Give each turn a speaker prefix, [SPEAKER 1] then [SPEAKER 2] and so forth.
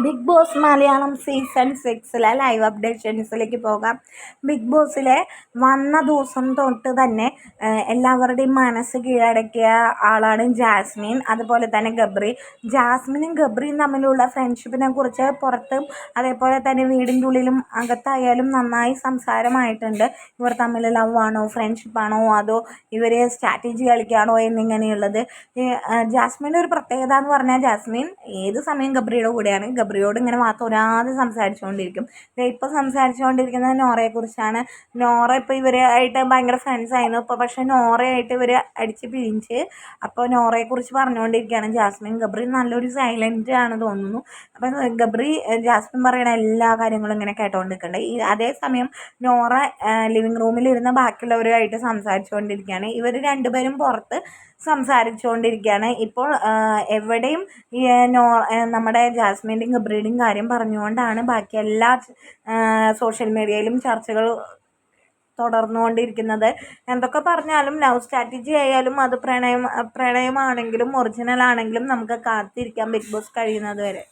[SPEAKER 1] Big Boss Malayalam season 6 live അപ്ഡേഷൻസിലേക്ക് പോകാം. Bigg ബോസിലെ വന്ന ദിവസം തൊട്ട് തന്നെ എല്ലാവരുടെയും മനസ്സ് കീഴടക്കിയ ആളാണ് ജാസ്മിൻ, അതുപോലെ തന്നെ ഗബ്രി. ജാസ്മിനും ഗബ്രിയും തമ്മിലുള്ള ഫ്രണ്ട്ഷിപ്പിനെ കുറിച്ച് പുറത്തും അതേപോലെ തന്നെ വീടിൻ്റെ ഉള്ളിലും അകത്തായാലും നന്നായി സംസാരമായിട്ടുണ്ട്. ഇവർ തമ്മിൽ ലവ് ആണോ, ഫ്രണ്ട്ഷിപ്പാണോ, അതോ ഇവർ സ്ട്രാറ്റജി കളിക്കുകയാണോ എന്നിങ്ങനെയുള്ളത്. ജാസ്മിൻ്റെ ഒരു പ്രത്യേകത എന്ന് പറഞ്ഞാൽ ജാസ്മിൻ ഏത് സമയം ഗബ്രിയുടെ കൂടെയാണ്. ഗബ്രിയോട് ഇങ്ങനെ തോരാതെ സംസാരിച്ചുകൊണ്ടിരിക്കും. ഇപ്പോൾ സംസാരിച്ചുകൊണ്ടിരിക്കുന്നത് നോറയെക്കുറിച്ചാണ്. നോറ ഇപ്പോൾ ഇവരായിട്ട് ഭയങ്കര ഫ്രണ്ട്സ് ആയിരുന്നു. ഇപ്പോൾ പക്ഷേ നോറയായിട്ട് ഇവർ അടിച്ച് പിരിഞ്ച്. അപ്പോൾ നോറയെക്കുറിച്ച് പറഞ്ഞുകൊണ്ടിരിക്കുകയാണ് ജാസ്മിൻ. ഗബ്രി നല്ലൊരു സൈലൻ്റ് ആണ് തോന്നുന്നു. അപ്പം ഗബ്രി ജാസ്മിൻ പറയുന്ന എല്ലാ കാര്യങ്ങളും ഇങ്ങനെ കേട്ടുകൊണ്ടിരിക്കുന്നുണ്ട്. അതേസമയം നോറ ലിവിങ് റൂമിലിരുന്ന് ബാക്കിയുള്ളവരുമായിട്ട് സംസാരിച്ചുകൊണ്ടിരിക്കുകയാണ്. ഇവർ രണ്ടുപേരും പുറത്ത് സംസാരിച്ചുകൊണ്ടിരിക്കുകയാണ്. ഇപ്പോൾ എവിടെയും ഈ നമ്മുടെ ജാസ്മിൻ്റെയും ഗബ്രിയുടെയും കാര്യം പറഞ്ഞുകൊണ്ടാണ് ബാക്കി എല്ലാ സോഷ്യൽ മീഡിയയിലും ചർച്ചകൾ തുടർന്നുകൊണ്ടിരിക്കുന്നത്. എന്തൊക്കെ പറഞ്ഞാലും ലവ് സ്ട്രാറ്റജി ആയാലും അത് പ്രണയമാണെങ്കിലും ഒറിജിനൽ ആണെങ്കിലും നമുക്ക് കാത്തിരിക്കാം ബിഗ് ബോസ് കഴിയുന്നത് വരെ.